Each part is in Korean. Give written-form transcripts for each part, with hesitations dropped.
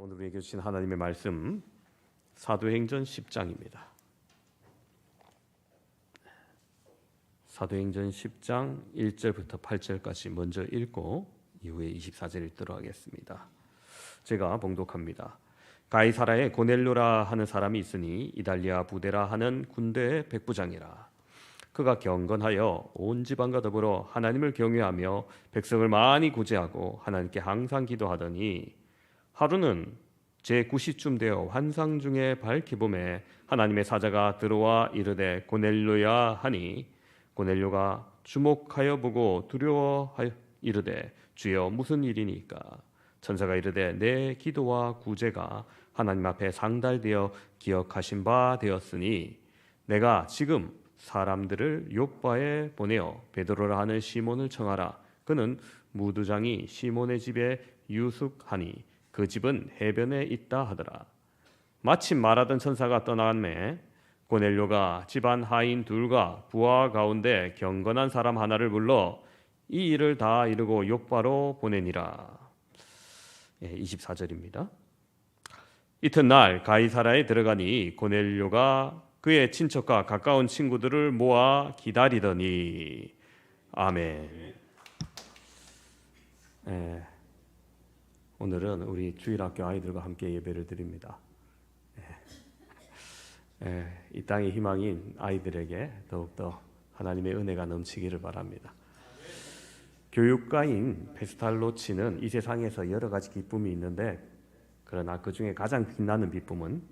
오늘 우리에게 주신 하나님의 말씀 사도행전 10장입니다. 사도행전 10장 1절부터 8절까지 먼저 읽고 이후에 24절 읽도록 하겠습니다. 제가 봉독합니다. 가이사라에 고넬료라 하는 사람이 있으니 이달리아 부데라 하는 군대의 백부장이라. 그가 경건하여 온 지방과 더불어 하나님을 경외하며 백성을 많이 구제하고 하나님께 항상 기도하더니 하루는 제9시쯤 되어 환상 중에 밝히 보매 하나님의 사자가 들어와 이르되 고넬료야 하니 고넬료가 주목하여 보고 두려워하여 이르되 주여 무슨 일이니까? 천사가 이르되 내 기도와 구제가 하나님 앞에 상달되어 기억하신 바 되었으니 내가 지금 사람들을 욥바에 보내어 베드로라 하는 시몬을 청하라. 그는 무두장이 시몬의 집에 유숙하니 그 집은 해변에 있다 하더라. 마침 말하던 천사가 떠나갔매 고넬료가 집안 하인 둘과 부하 가운데 경건한 사람 하나를 불러 이 일을 다 이루고 욥바로 보내니라. 24절입니다. 이튿날 가이사라에 들어가니 고넬료가 그의 친척과 가까운 친구들을 모아 기다리더니 아멘. 오늘은 우리 주일학교 아이들과 함께 예배를 드립니다. 이 땅의 희망인 아이들에게 더욱더 하나님의 은혜가 넘치기를 바랍니다. 교육가인 페스탈로치는 이 세상에서 여러 가지 기쁨이 있는데 그러나 그 중에 가장 빛나는 기쁨은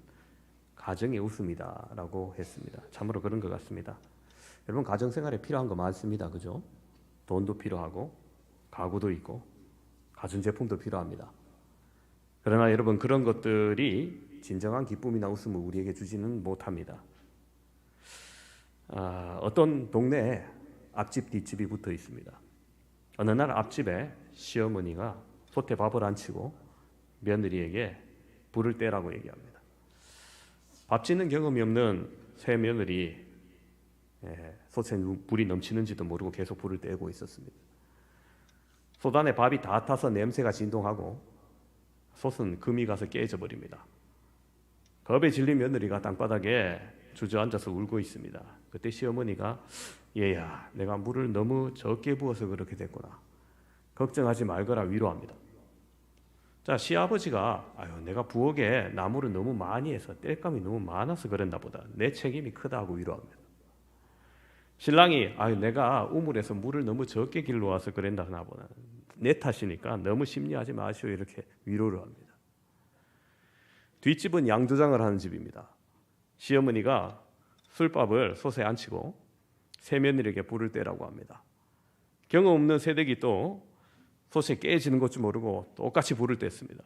가정의 웃음이다라고 했습니다. 참으로 그런 것 같습니다. 여러분 가정생활에 필요한 거 많습니다. 그죠? 돈도 필요하고 가구도 있고 가전제품도 필요합니다. 그러나 여러분 그런 것들이 진정한 기쁨이나 웃음을 우리에게 주지는 못합니다. 어떤 동네에 앞집 뒷집이 붙어 있습니다. 어느 날 앞집에 시어머니가 솥에 밥을 안 치고 며느리에게 불을 떼라고 얘기합니다. 밥 짓는 경험이 없는 새 며느리 솥에 불이 넘치는지도 모르고 계속 불을 떼고 있었습니다. 솥 안에 밥이 다 타서 냄새가 진동하고 솥은 금이 가서 깨져 버립니다. 겁에 질린 며느리가 땅바닥에 주저앉아서 울고 있습니다. 그때 시어머니가 얘야 내가 물을 너무 적게 부어서 그렇게 됐구나. 걱정하지 말거라 위로합니다. 자, 시아버지가 아유 내가 부엌에 나무를 너무 많이 해서 땔감이 너무 많아서 그랬나 보다. 내 책임이 크다 하고 위로합니다. 신랑이 아유 내가 우물에서 물을 너무 적게 길러와서 그랬나 보다. 내 탓이니까 너무 심리하지 마시오 이렇게 위로를 합니다. 뒷집은 양조장을 하는 집입니다. 시어머니가 술밥을 솥에 앉히고 새며느리에게 불을 떼라고 합니다. 경험 없는 새댁이 또 솥에 깨지는 것 줄 모르고 똑같이 불을 뗐습니다.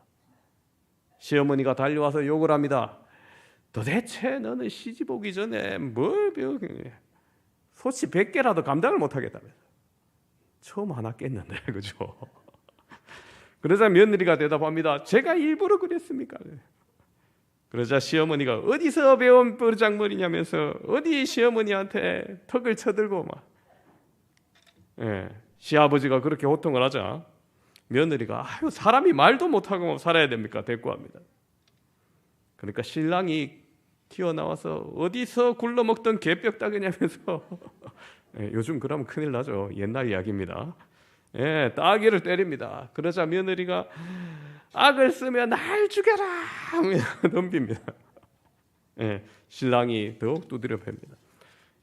시어머니가 달려와서 욕을 합니다. 도대체 너는 시집 오기 전에 뭘 배우겠니? 솥이 100개라도 감당을 못하겠다면서. 처음 하나 깼는데 그죠? 그러자 며느리가 대답합니다. 제가 일부러 그랬습니까? 그러자 시어머니가 어디서 배운 버르장머리냐면서 어디 시어머니한테 턱을 쳐들고 막 시아버지가 그렇게 호통을 하자 며느리가 아유 사람이 말도 못하고 살아야 됩니까? 대꾸합니다. 그러니까 신랑이 튀어나와서 어디서 굴러먹던 개뼈다귀냐면서 요즘 그러면 큰일 나죠. 옛날 이야기입니다. 따귀를 때립니다. 그러자 며느리가 악을 쓰면 날 죽여라 하며 덤빕니다. 신랑이 더욱 두드려 팹니다.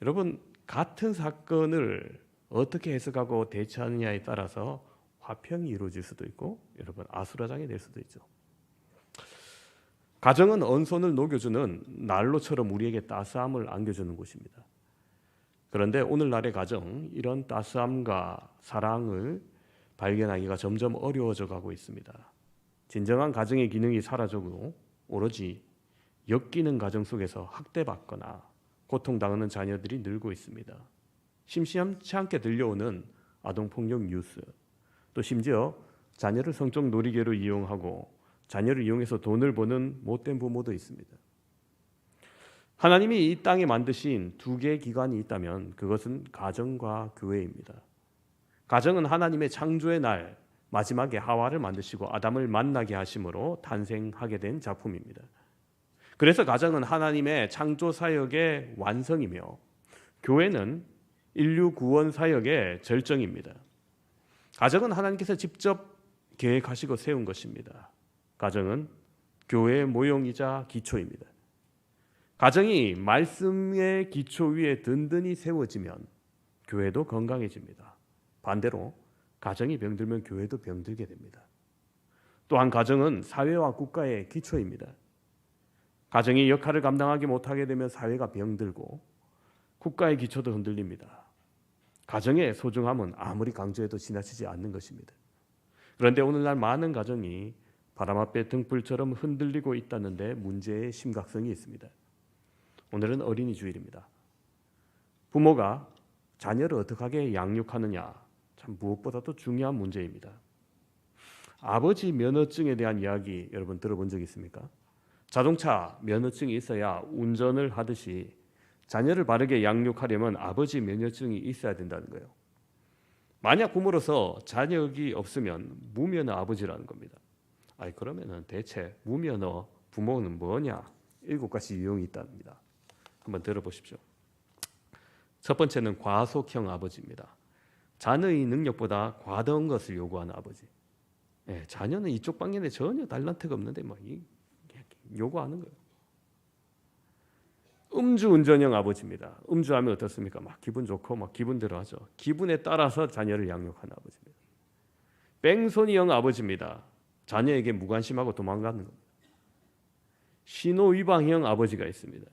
여러분 같은 사건을 어떻게 해석하고 대처하느냐에 따라서 화평이 이루어질 수도 있고 여러분 아수라장이 될 수도 있죠. 가정은 언손을 녹여주는 난로처럼 우리에게 따스함을 안겨주는 곳입니다. 그런데 오늘날의 가정 이런 따스함과 사랑을 발견하기가 점점 어려워져 가고 있습니다. 진정한 가정의 기능이 사라지고 오로지 엮이는 가정 속에서 학대받거나 고통당하는 자녀들이 늘고 있습니다. 심심치 않게 들려오는 아동폭력 뉴스, 또 심지어 자녀를 성적 놀이개로 이용하고 자녀를 이용해서 돈을 버는 못된 부모도 있습니다. 하나님이 이 땅에 만드신 두 개의 기관이 있다면 그것은 가정과 교회입니다. 가정은 하나님의 창조의 날 마지막에 하와를 만드시고 아담을 만나게 하심으로 탄생하게 된 작품입니다. 그래서 가정은 하나님의 창조 사역의 완성이며 교회는 인류 구원 사역의 절정입니다. 가정은 하나님께서 직접 계획하시고 세운 것입니다. 가정은 교회의 모형이자 기초입니다. 가정이 말씀의 기초 위에 든든히 세워지면 교회도 건강해집니다. 반대로 가정이 병들면 교회도 병들게 됩니다. 또한 가정은 사회와 국가의 기초입니다. 가정이 역할을 감당하지 못하게 되면 사회가 병들고 국가의 기초도 흔들립니다. 가정의 소중함은 아무리 강조해도 지나치지 않는 것입니다. 그런데 오늘날 많은 가정이 바람 앞에 등불처럼 흔들리고 있다는 데 문제의 심각성이 있습니다. 오늘은 어린이 주일입니다. 부모가 자녀를 어떻게 양육하느냐, 참 무엇보다도 중요한 문제입니다. 아버지 면허증에 대한 이야기 여러분 들어본 적 있습니까? 자동차 면허증이 있어야 운전을 하듯이 자녀를 바르게 양육하려면 아버지 면허증이 있어야 된다는 거예요. 만약 부모로서 자격이 없으면 무면허 아버지라는 겁니다. 그러면은 대체 무면허 부모는 뭐냐? 7가지 유형이 있답니다. 한번 들어보십시오. 첫 번째는 과속형 아버지입니다. 자녀의 능력보다 과다한 것을 요구하는 아버지. 자녀는 이쪽 방면에 전혀 달란트가 없는데 요구하는 거예요. 음주운전형 아버지입니다. 음주하면 어떻습니까? 기분 좋고 기분대로 하죠. 기분에 따라서 자녀를 양육하는 아버지입니다. 뺑소니형 아버지입니다. 자녀에게 무관심하고 도망가는 겁니다. 신호위반형 아버지가 있습니다.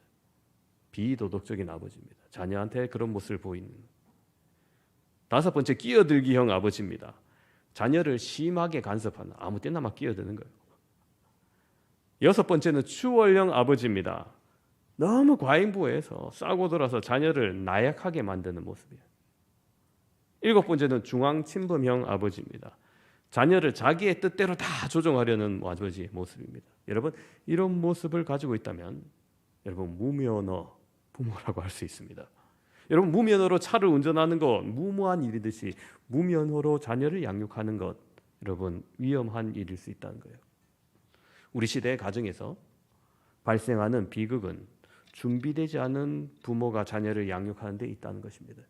비도덕적인 아버지입니다. 자녀한테 그런 모습을 보이는. 5번째, 끼어들기형 아버지입니다. 자녀를 심하게 간섭하는, 아무 때나 막 끼어드는 거예요. 6번째는 추월형 아버지입니다. 너무 과잉보호해서 싸고 돌아서 자녀를 나약하게 만드는 모습이에요. 7번째는 중앙침범형 아버지입니다. 자녀를 자기의 뜻대로 다 조종하려는 아버지의 모습입니다. 여러분, 이런 모습을 가지고 있다면 여러분 무면허 부모라고 할 수 있습니다. 여러분, 무면허로 차를 운전하는 것 무모한 일이듯이 무면허로 자녀를 양육하는 것 여러분 위험한 일일 수 있다는 거예요. 우리 시대의 가정에서 발생하는 비극은 준비되지 않은 부모가 자녀를 양육하는 데 있다는 것입니다.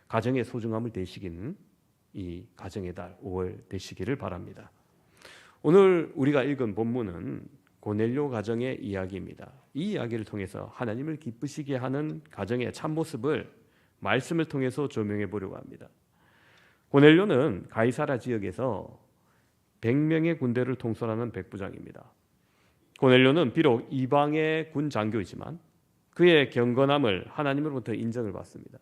가정의 소중함을 되시기는 이 가정의 달 5월 되시기를 바랍니다. 오늘 우리가 읽은 본문은 고넬료 가정의 이야기입니다. 이 이야기를 통해서 하나님을 기쁘시게 하는 가정의 참모습을 말씀을 통해서 조명해 보려고 합니다. 고넬료는 가이사라 지역에서 100명의 군대를 통솔하는 백부장입니다. 고넬료는 비록 이방의 군 장교이지만 그의 경건함을 하나님으로부터 인정을 받습니다.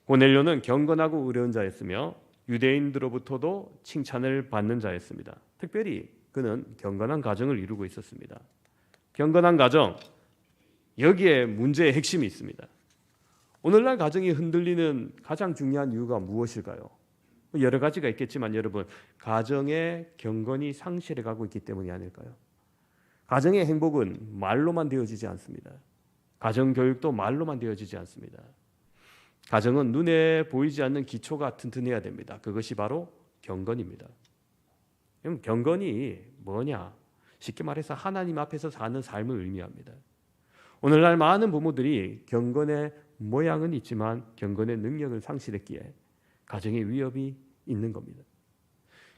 고넬료는 경건하고 의로운 자였으며 유대인들로부터도 칭찬을 받는 자였습니다. 특별히 그는 경건한 가정을 이루고 있었습니다. 경건한 가정, 여기에 문제의 핵심이 있습니다. 오늘날 가정이 흔들리는 가장 중요한 이유가 무엇일까요? 여러 가지가 있겠지만 여러분, 가정의 경건이 상실해 가고 있기 때문이 아닐까요? 가정의 행복은 말로만 되어지지 않습니다. 가정교육도 말로만 되어지지 않습니다. 가정은 눈에 보이지 않는 기초가 튼튼해야 됩니다. 그것이 바로 경건입니다. 경건이 뭐냐? 쉽게 말해서 하나님 앞에서 사는 삶을 의미합니다. 오늘날 많은 부모들이 경건의 모양은 있지만 경건의 능력을 상실했기에 가정의 위협이 있는 겁니다.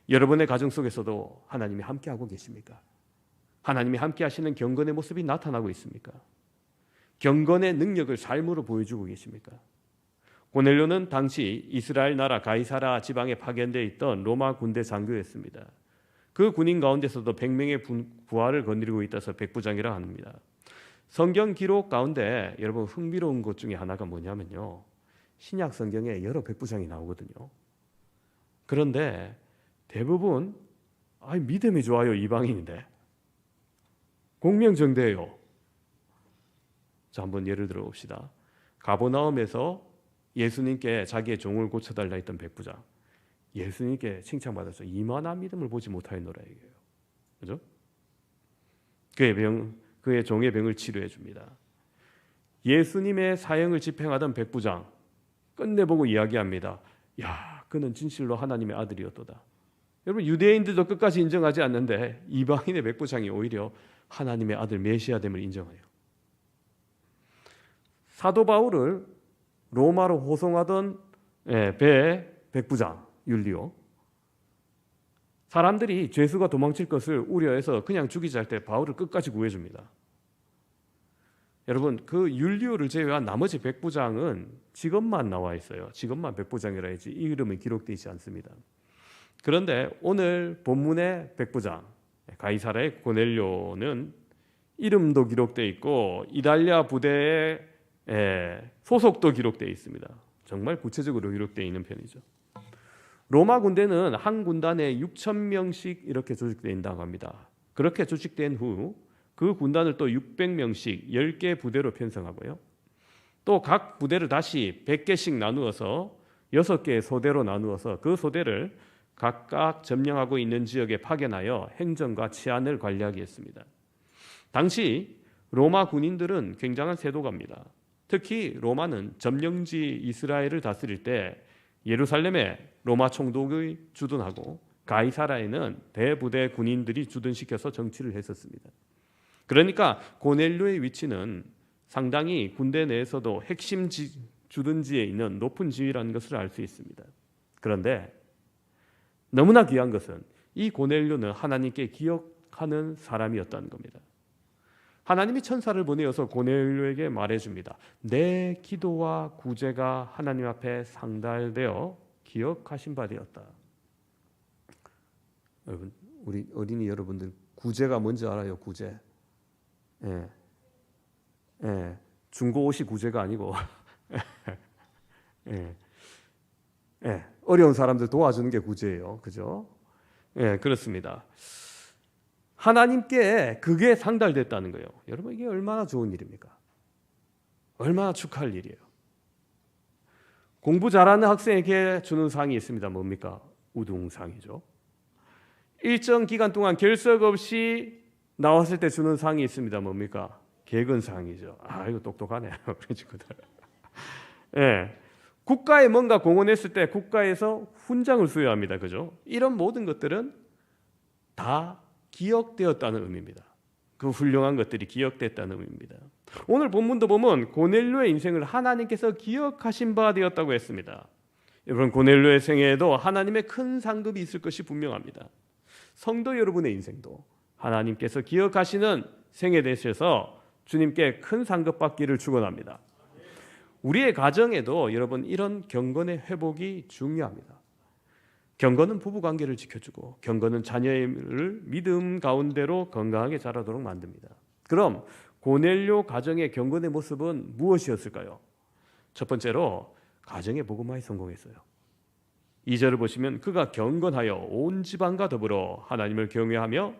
여러분의 가정 속에서도 하나님이 함께하고 계십니까? 하나님이 함께하시는 경건의 모습이 나타나고 있습니까? 경건의 능력을 삶으로 보여주고 계십니까? 고넬료는 당시 이스라엘 나라 가이사라 지방에 파견되어 있던 로마 군대 장교였습니다. 그 군인 가운데서도 100명의 부하를 거느리고 있다서 백부장이라 합니다. 성경 기록 가운데 여러분 흥미로운 것 중에 하나가 뭐냐면요, 신약 성경에 여러 백부장이 나오거든요. 그런데 대부분 믿음이 좋아요, 이방인인데 공명정대예요. 자, 한번 예를 들어 봅시다. 가버나움에서 예수님께 자기의 종을 고쳐달라 했던 백부장, 예수님께 칭찬받아서 이만한 믿음을 보지 못하였노라 얘기해요. 그죠? 그의 종의 병을 치료해 줍니다. 예수님의 사형을 집행하던 백부장 끝내보고 이야기합니다. 야, 그는 진실로 하나님의 아들이었도다. 여러분 유대인들도 끝까지 인정하지 않는데 이방인의 백부장이 오히려 하나님의 아들 메시아됨을 인정해요. 사도 바울을 로마로 호송하던 배 백부장 율리오, 사람들이 죄수가 도망칠 것을 우려해서 그냥 죽이자 할 때 바울을 끝까지 구해줍니다. 여러분 그 율리오를 제외한 나머지 백부장은 직업만 나와 있어요. 직업만 백부장이라 했지 이름은 기록되어 있지 않습니다. 그런데 오늘 본문의 백부장 가이사라의 고넬료는 이름도 기록되어 있고 이달리아 부대의 소속도 기록되어 있습니다. 정말 구체적으로 기록되어 있는 편이죠. 로마 군대는 한 군단에 6,000명씩 이렇게 조직되어 있다고 합니다. 그렇게 조직된 후 그 군단을 또 600명씩 10개 부대로 편성하고요. 또 각 부대를 다시 100개씩 나누어서 6개의 소대로 나누어서 그 소대를 각각 점령하고 있는 지역에 파견하여 행정과 치안을 관리하게 했습니다. 당시 로마 군인들은 굉장한 세도가입니다. 특히 로마는 점령지 이스라엘을 다스릴 때 예루살렘에 로마 총독이 주둔하고 가이사라에는 대부대 군인들이 주둔시켜서 정치를 했었습니다. 그러니까 고넬료의 위치는 상당히 군대 내에서도 핵심 주둔지에 있는 높은 지위라는 것을 알 수 있습니다. 그런데 너무나 귀한 것은 이 고넬료는 하나님께 기억하는 사람이었다는 겁니다. 하나님이 천사를 보내어서 고넬료에게 말해줍니다. 내 기도와 구제가 하나님 앞에 상달되어 기억하신 바 되었다. 여러분, 우리 어린이 여러분들 구제가 뭔지 알아요? 구제. 중고옷이 구제가 아니고 어려운 사람들 도와주는 게 구제예요. 그죠? 그렇습니다. 하나님께 그게 상달됐다는 거예요. 여러분 이게 얼마나 좋은 일입니까? 얼마나 축하할 일이에요. 공부 잘하는 학생에게 주는 상이 있습니다. 뭡니까? 우등상이죠. 일정 기간 동안 결석 없이 나왔을 때 주는 상이 있습니다. 뭡니까? 개근상이죠. 아 이거 똑똑하네요. 우리 친구들. 국가에 뭔가 공헌했을 때 국가에서 훈장을 수여합니다. 그죠? 이런 모든 것들은 다 기억되었다는 의미입니다. 그 훌륭한 것들이 기억됐다는 의미입니다. 오늘 본문도 보면 고넬료의 인생을 하나님께서 기억하신 바 되었다고 했습니다. 여러분 고넬료의 생애에도 하나님의 큰 상급이 있을 것이 분명합니다. 성도 여러분의 인생도 하나님께서 기억하시는 생애 되셔서 주님께 큰 상급 받기를 축원합니다. 우리의 가정에도 여러분 이런 경건의 회복이 중요합니다. 경건은 부부관계를 지켜주고 경건은 자녀를 믿음 가운데로 건강하게 자라도록 만듭니다. 그럼 고넬료 가정의 경건의 모습은 무엇이었을까요? 첫 번째로 가정의 복음화에 성공했어요. 2절을 보시면 그가 경건하여 온 집안과 더불어 하나님을 경외하며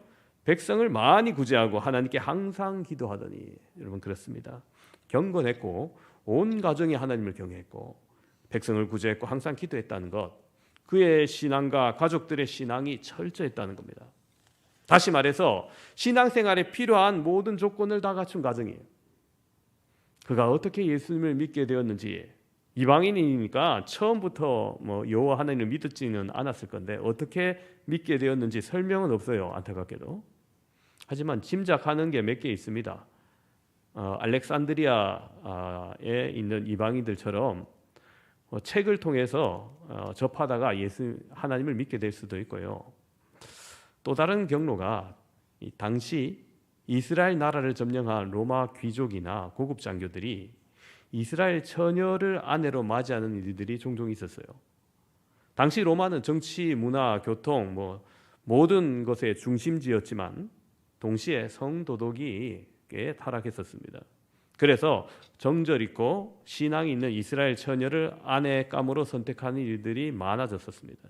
백성을 많이 구제하고 하나님께 항상 기도하더니, 여러분 그렇습니다. 경건했고 온 가정이 하나님을 경외했고 백성을 구제했고 항상 기도했다는 것, 그의 신앙과 가족들의 신앙이 철저했다는 겁니다. 다시 말해서 신앙생활에 필요한 모든 조건을 다 갖춘 가정이에요. 그가 어떻게 예수님을 믿게 되었는지, 이방인이니까 처음부터 여호와 하나님을 믿지는 않았을 건데 어떻게 믿게 되었는지 설명은 없어요. 안타깝게도. 하지만 짐작하는 게 몇 개 있습니다. 알렉산드리아에 있는 이방인들처럼 책을 통해서 접하다가 하나님을 믿게 될 수도 있고요. 또 다른 경로가 당시 이스라엘 나라를 점령한 로마 귀족이나 고급 장교들이 이스라엘 처녀를 아내로 맞이하는 일들이 종종 있었어요. 당시 로마는 정치, 문화, 교통 모든 것의 중심지였지만 동시에 성도덕이 꽤 타락했었습니다. 그래서 정절 있고 신앙이 있는 이스라엘 처녀를 아내감으로 선택하는 일들이 많아졌었습니다.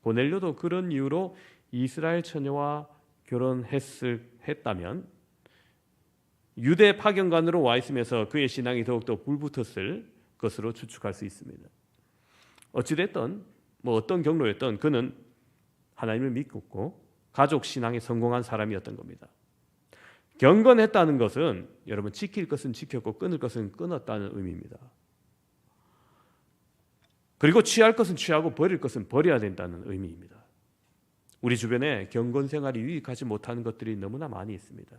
고넬료도 그런 이유로 이스라엘 처녀와 결혼했다면 유대 파견관으로 와 있으면서 그의 신앙이 더욱더 불붙었을 것으로 추측할 수 있습니다. 어찌됐든 어떤 경로였든 그는 하나님을 믿고 가족 신앙에 성공한 사람이었던 겁니다. 경건했다는 것은 여러분 지킬 것은 지켰고 끊을 것은 끊었다는 의미입니다. 그리고 취할 것은 취하고 버릴 것은 버려야 된다는 의미입니다. 우리 주변에 경건 생활이 유익하지 못하는 것들이 너무나 많이 있습니다.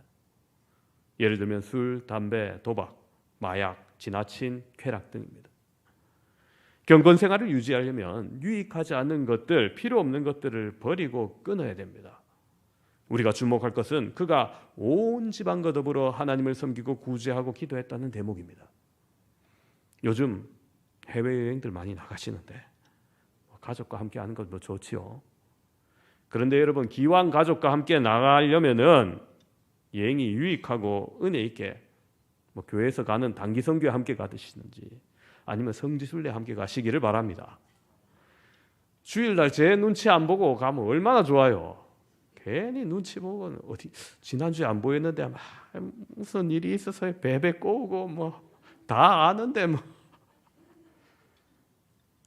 예를 들면 술, 담배, 도박, 마약, 지나친 쾌락 등입니다. 경건 생활을 유지하려면 유익하지 않는 것들, 필요 없는 것들을 버리고 끊어야 됩니다. 우리가 주목할 것은 그가 온 집안과 더불어 하나님을 섬기고 구제하고 기도했다는 대목입니다. 요즘 해외여행들 많이 나가시는데 가족과 함께 하는 것 뭐 좋지요. 그런데 여러분, 기왕 가족과 함께 나가려면은 여행이 유익하고 은혜 있게 교회에서 가는 단기 선교에 함께 가시는지 아니면 성지순례 함께 가시기를 바랍니다. 주일날 제 눈치 안 보고 가면 얼마나 좋아요. 괜히 눈치 보고 어디 지난주에 안 보였는데 막 무슨 일이 있어서 베베 꼬우고 뭐 다 아는데 뭐.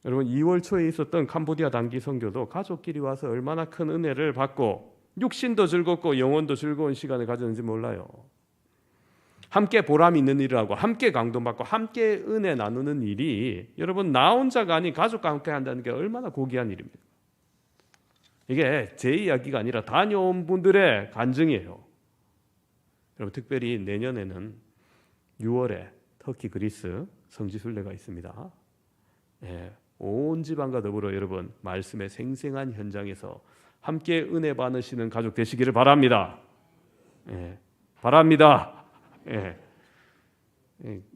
여러분, 2월 초에 있었던 캄보디아 단기 선교도 가족끼리 와서 얼마나 큰 은혜를 받고 육신도 즐겁고 영혼도 즐거운 시간을 가졌는지 몰라요. 함께 보람 있는 일을 하고 함께 강동받고 함께 은혜 나누는 일이 여러분 나 혼자가 아닌 가족과 함께 한다는 게 얼마나 고귀한 일입니까? 이게 제 이야기가 아니라 다녀온 분들의 간증이에요. 여러분, 특별히 내년에는 6월에 터키 그리스 성지순례가 있습니다. 예, 온 집안과 더불어 여러분 말씀의 생생한 현장에서 함께 은혜 받으시는 가족 되시기를 바랍니다. 예, 바랍니다. 예.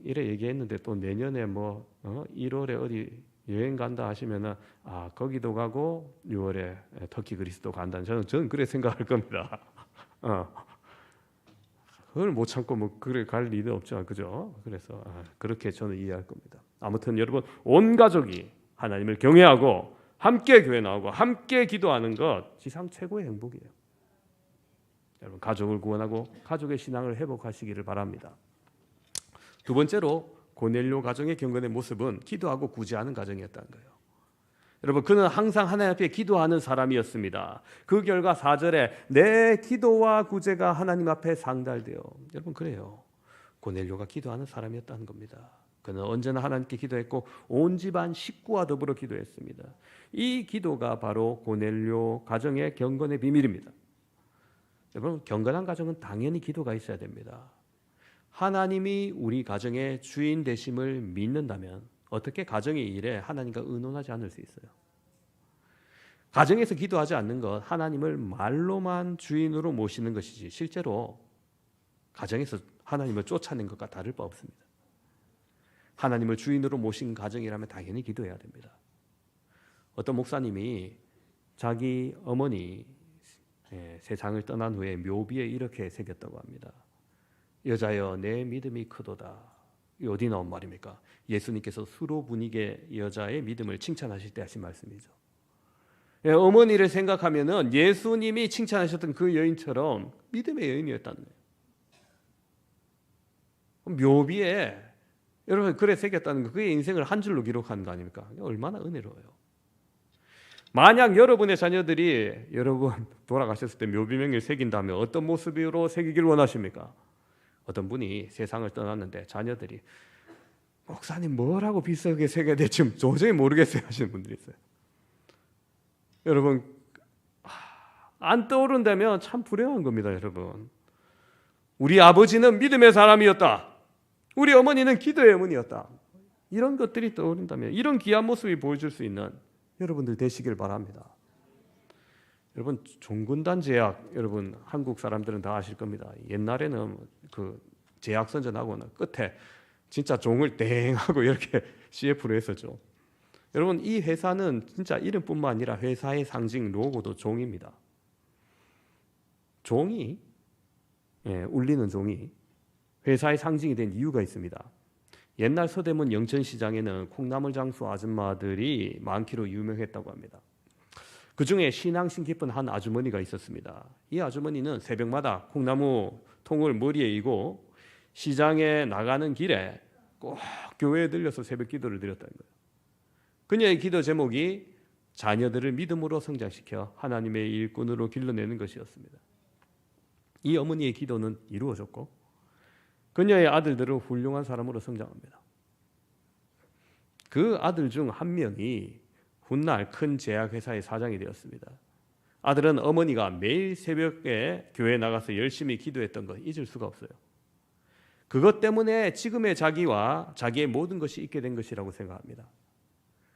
이래 얘기했는데 또 내년에 1월에 어디 여행 간다 하시면은 거기도 가고 6월에 터키 그리스도 간다는 저는 그래 생각할 겁니다. 그걸 못 참고 그래 갈 리는 없죠, 그죠? 그래서 그렇게 저는 이해할 겁니다. 아무튼 여러분, 온 가족이 하나님을 경외하고 함께 교회 나오고 함께 기도하는 것 지상 최고의 행복이에요. 여러분, 가족을 구원하고 가족의 신앙을 회복하시기를 바랍니다. 두 번째로 고넬료 가정의 경건의 모습은 기도하고 구제하는 가정이었다는 거예요. 여러분, 그는 항상 하나님 앞에 기도하는 사람이었습니다. 그 결과 4절에 내 기도와 구제가 하나님 앞에 상달되어. 여러분, 그래요. 고넬료가 기도하는 사람이었다는 겁니다. 그는 언제나 하나님께 기도했고 온 집안 식구와 더불어 기도했습니다. 이 기도가 바로 고넬료 가정의 경건의 비밀입니다. 여러분, 경건한 가정은 당연히 기도가 있어야 됩니다. 하나님이 우리 가정의 주인 되심을 믿는다면 어떻게 가정의 일에 하나님과 의논하지 않을 수 있어요? 가정에서 기도하지 않는 것, 하나님을 말로만 주인으로 모시는 것이지 실제로 가정에서 하나님을 쫓아낸 것과 다를 바 없습니다. 하나님을 주인으로 모신 가정이라면 당연히 기도해야 됩니다. 어떤 목사님이 자기 어머니 세상을 떠난 후에 묘비에 이렇게 새겼다고 합니다. 여자여 내 믿음이 크도다. 이 어디 나온 말입니까? 예수님께서 수로 분위기의 여자의 믿음을 칭찬하실 때 하신 말씀이죠. 어머니를 생각하면은 예수님이 칭찬하셨던 그 여인처럼 믿음의 여인이었다는 거예요. 묘비에 여러분 그래 새겼다는 거, 그의 인생을 한 줄로 기록한 거 아닙니까? 얼마나 은혜로워요. 만약 여러분의 자녀들이 여러분 돌아가셨을 때 묘비명을 새긴다면 어떤 모습으로 새기길 원하십니까? 어떤 분이 세상을 떠났는데 자녀들이 목사님 뭐라고 비싸게 새겨야 될지 도저히 모르겠어요 하시는 분들이 있어요. 여러분, 안 떠오른다면 참 불행한 겁니다. 여러분, 우리 아버지는 믿음의 사람이었다, 우리 어머니는 기도의 어머니였다, 이런 것들이 떠오른다면 이런 귀한 모습이 보여줄 수 있는 여러분들 되시길 바랍니다. 여러분, 종군단 제약, 여러분 한국 사람들은 다 아실 겁니다. 옛날에는 그 제약 선전하고는 끝에 진짜 종을 땡 하고 이렇게 CF로 했었죠. 여러분, 이 회사는 진짜 이름뿐만 아니라 회사의 상징 로고도 종입니다. 종이 울리는 종이 회사의 상징이 된 이유가 있습니다. 옛날 서대문 영천시장에는 콩나물 장수 아줌마들이 많기로 유명했다고 합니다. 그 중에 신앙심 깊은 한 아주머니가 있었습니다. 이 아주머니는 새벽마다 콩나무 통을 머리에 이고 시장에 나가는 길에 꼭 교회에 들려서 새벽 기도를 드렸다는 거예요. 그녀의 기도 제목이 자녀들을 믿음으로 성장시켜 하나님의 일꾼으로 길러내는 것이었습니다. 이 어머니의 기도는 이루어졌고 그녀의 아들들은 훌륭한 사람으로 성장합니다. 그 아들 중 한 명이 훗날 큰 제약회사의 사장이 되었습니다. 아들은 어머니가 매일 새벽에 교회에 나가서 열심히 기도했던 거 잊을 수가 없어요. 그것 때문에 지금의 자기와 자기의 모든 것이 있게 된 것이라고 생각합니다.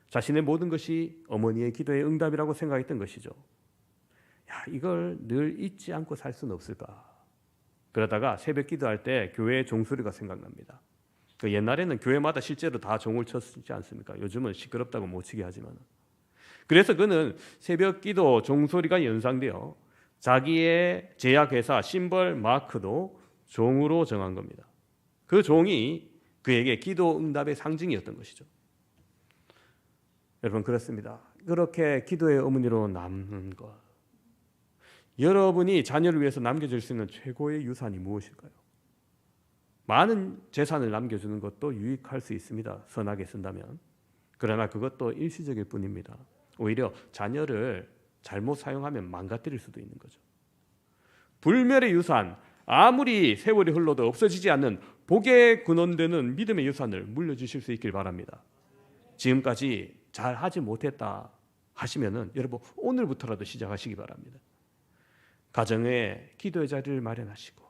자신의 모든 것이 어머니의 기도의 응답이라고 생각했던 것이죠. 야, 이걸 늘 잊지 않고 살 수는 없을까? 그러다가 새벽 기도할 때 교회의 종소리가 생각납니다. 그 옛날에는 교회마다 실제로 다 종을 쳤지 않습니까? 요즘은 시끄럽다고 못 치게 하지만. 그래서 그는 새벽 기도 종소리가 연상되어 자기의 제약회사 심벌 마크도 종으로 정한 겁니다. 그 종이 그에게 기도 응답의 상징이었던 것이죠. 여러분, 그렇습니다. 그렇게 기도의 어머니로 남는 것, 여러분이 자녀를 위해서 남겨줄 수 있는 최고의 유산이 무엇일까요? 많은 재산을 남겨주는 것도 유익할 수 있습니다. 선하게 쓴다면. 그러나 그것도 일시적일 뿐입니다. 오히려 자녀를 잘못 사용하면 망가뜨릴 수도 있는 거죠. 불멸의 유산, 아무리 세월이 흘러도 없어지지 않는 복의 근원되는 믿음의 유산을 물려주실 수 있길 바랍니다. 지금까지 잘 하지 못했다 하시면은 여러분 오늘부터라도 시작하시기 바랍니다. 가정에 기도의 자리를 마련하시고,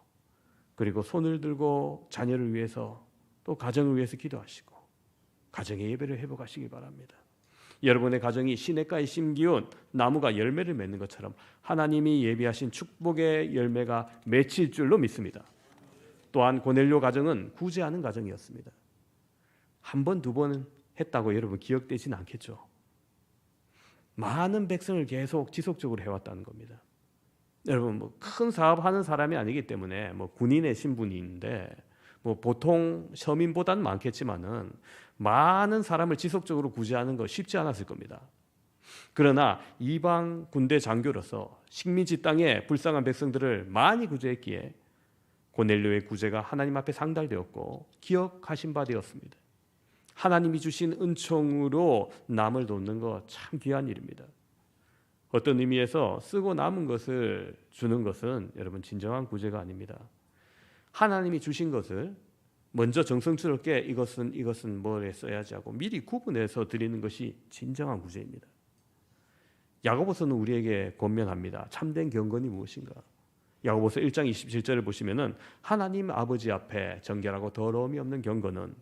그리고 손을 들고 자녀를 위해서 또 가정을 위해서 기도하시고 가정의 예배를 회복하시기 바랍니다. 여러분의 가정이 시냇가에 심기운 나무가 열매를 맺는 것처럼 하나님이 예비하신 축복의 열매가 맺힐 줄로 믿습니다. 또한 고넬료 가정은 구제하는 가정이었습니다. 한 번, 두 번 했다고 여러분 기억되지는 않겠죠. 많은 백성을 계속 지속적으로 해왔다는 겁니다. 여러분, 뭐 큰 사업하는 사람이 아니기 때문에 뭐 군인의 신분인데 뭐 보통 서민보다는 많겠지만은 많은 사람을 지속적으로 구제하는 거 쉽지 않았을 겁니다. 그러나 이방 군대 장교로서 식민지 땅의 불쌍한 백성들을 많이 구제했기에 고넬료의 구제가 하나님 앞에 상달되었고 기억하신 바 되었습니다. 하나님이 주신 은총으로 남을 돕는 거 참 귀한 일입니다. 어떤 의미에서 쓰고 남은 것을 주는 것은 여러분 진정한 구제가 아닙니다. 하나님이 주신 것을 먼저 정성스럽게 이것은 뭐에 써야지 하고 미리 구분해서 드리는 것이 진정한 구제입니다. 야고보서는 우리에게 권면합니다. 참된 경건이 무엇인가? 야고보서 1장 27절을 보시면은 하나님 아버지 앞에 정결하고 더러움이 없는 경건은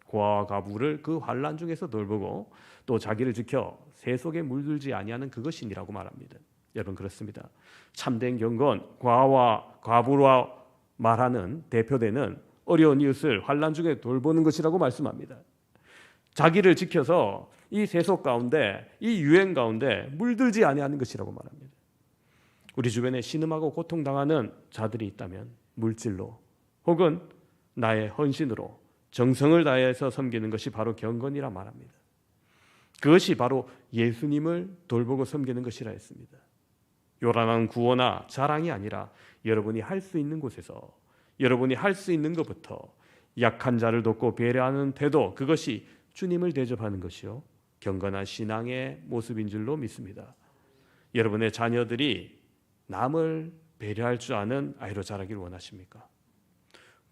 고아와 과부를 그 환난 중에서 돌보고 또 자기를 지켜 새 속에 물들지 아니하는 그것이니라고 말합니다. 여러분, 그렇습니다. 참된 경건, 고아와 과부와 말하는 대표되는 어려운 이웃을 환난 중에 돌보는 것이라고 말씀합니다. 자기를 지켜서 이 세속 가운데, 이 유행 가운데 물들지 아니하는 것이라고 말합니다. 우리 주변에 신음하고 고통당하는 자들이 있다면 물질로 혹은 나의 헌신으로 정성을 다해서 섬기는 것이 바로 경건이라 말합니다. 그것이 바로 예수님을 돌보고 섬기는 것이라 했습니다. 요란한 구호나 자랑이 아니라 여러분이 할 수 있는 곳에서 여러분이 할 수 있는 것부터 약한 자를 돕고 배려하는 태도, 그것이 주님을 대접하는 것이요 경건한 신앙의 모습인 줄로 믿습니다. 여러분의 자녀들이 남을 배려할 줄 아는 아이로 자라기를 원하십니까?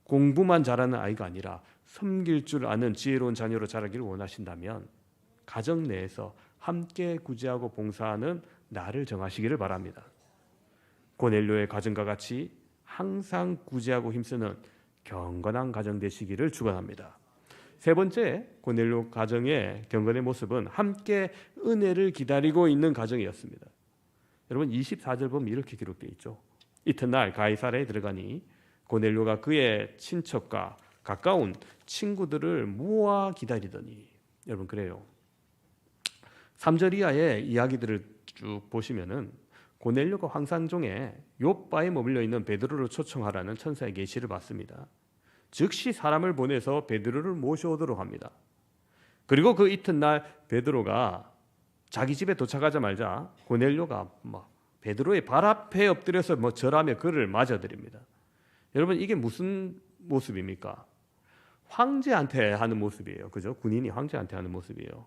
공부만 잘하는 아이가 아니라 섬길 줄 아는 지혜로운 자녀로 자라기를 원하신다면 가정 내에서 함께 구제하고 봉사하는 날을 정하시기를 바랍니다. 고넬료의 가정과 같이 항상 구제하고 힘쓰는 경건한 가정 되시기를 축원합니다. 세 번째, 고넬료 가정의 경건의 모습은 함께 은혜를 기다리고 있는 가정이었습니다. 여러분 24절 보면 이렇게 기록되어 있죠. 이튿날 가이사랴에 들어가니 고넬료가 그의 친척과 가까운 친구들을 모아 기다리더니, 여러분 그래요. 3절 이하의 이야기들을 쭉 보시면은 고넬료가 황산종에 욥바에 머물러 있는 베드로를 초청하라는 천사의 계시를 받습니다. 즉시 사람을 보내서 베드로를 모셔오도록 합니다. 그리고 그 이튿날 베드로가 자기 집에 도착하자마자 고넬료가 베드로의 발 앞에 엎드려서 절하며 그를 맞아드립니다. 여러분 이게 무슨 모습입니까? 황제한테 하는 모습이에요. 그죠? 군인이 황제한테 하는 모습이에요.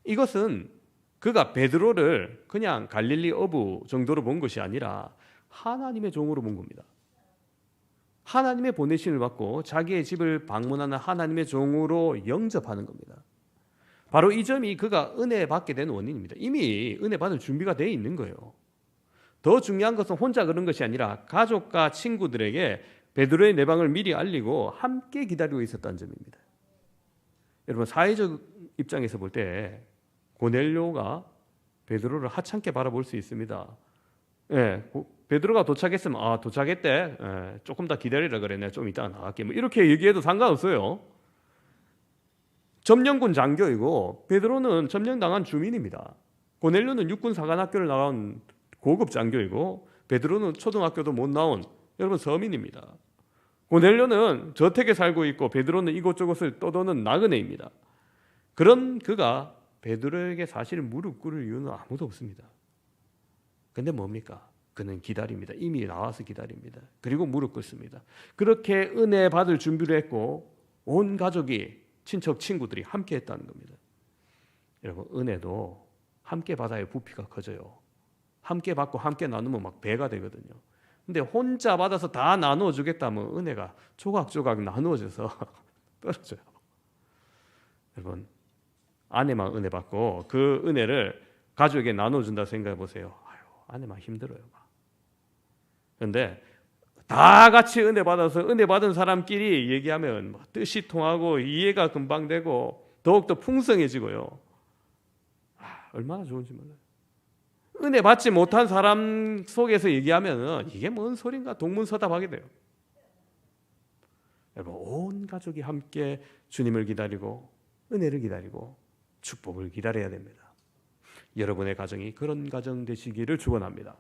이것은 그가 베드로를 그냥 갈릴리 어부 정도로 본 것이 아니라 하나님의 종으로 본 겁니다. 하나님의 보내심을 받고 자기의 집을 방문하는 하나님의 종으로 영접하는 겁니다. 바로 이 점이 그가 은혜 받게 된 원인입니다. 이미 은혜 받을 준비가 되어 있는 거예요. 더 중요한 것은 혼자 그런 것이 아니라 가족과 친구들에게 베드로의 내방을 미리 알리고 함께 기다리고 있었다는 점입니다. 여러분, 사회적 입장에서 볼 때 고넬료가 베드로를 하찮게 바라볼 수 있습니다. 예, 베드로가 도착했으면 도착했대. 조금 더 기다리라 그래. 내가 좀 이따가 나갈게. 뭐 이렇게 얘기해도 상관없어요. 점령군 장교이고 베드로는 점령당한 주민입니다. 고넬료는 육군 사관학교를 나온 고급 장교이고 베드로는 초등학교도 못 나온 여러분 서민입니다. 고넬료는 저택에 살고 있고 베드로는 이곳저곳을 떠도는 나그네입니다. 그런 그가 베드로에게 사실 무릎 꿇을 이유는 아무도 없습니다. 근데 뭡니까? 그는 기다립니다. 이미 나와서 기다립니다. 그리고 무릎 꿇습니다. 그렇게 은혜 받을 준비를 했고 온 가족이 친척 친구들이 함께 했다는 겁니다. 여러분, 은혜도 함께 받아야 부피가 커져요. 함께 받고 함께 나누면 막 배가 되거든요. 근데 혼자 받아서 다 나누어 주겠다면 은혜가 조각조각 나누어져서 떨어져요. 여러분, 아내만 은혜 받고 그 은혜를 가족에게 나눠준다 생각해 보세요. 아내만 힘들어요. 그런데 다 같이 은혜 받아서 은혜 받은 사람끼리 얘기하면 뜻이 통하고 이해가 금방 되고 더욱더 풍성해지고요. 얼마나 좋은지 몰라요. 은혜 받지 못한 사람 속에서 얘기하면 이게 뭔 소린가 동문서답하게 돼요. 여러분, 온 가족이 함께 주님을 기다리고 은혜를 기다리고 축복을 기다려야 됩니다. 여러분의 가정이 그런 가정 되시기를 축원합니다.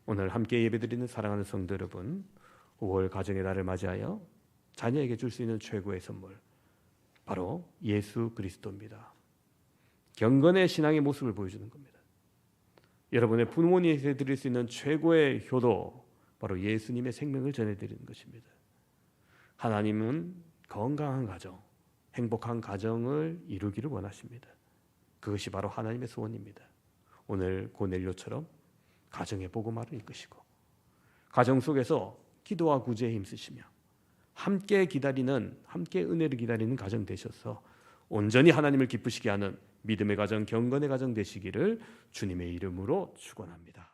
오늘 함께 예배드리는 사랑하는 성도 여러분, 5월 가정의 달을 맞이하여 자녀에게 줄 수 있는 최고의 선물, 바로 예수 그리스도입니다. 경건의 신앙의 모습을 보여주는 겁니다. 여러분의 부모님에게 드릴 수 있는 최고의 효도, 바로 예수님의 생명을 전해드리는 것입니다. 하나님은 건강한 가정, 행복한 가정을 이루기를 원하십니다. 그것이 바로 하나님의 소원입니다. 오늘 고넬료처럼 가정의 복음화를 이끄시고 가정 속에서 기도와 구제에 힘쓰시며 함께 기다리는, 함께 은혜를 기다리는 가정 되셔서 온전히 하나님을 기쁘시게 하는 믿음의 가정, 경건의 가정 되시기를 주님의 이름으로 축원합니다.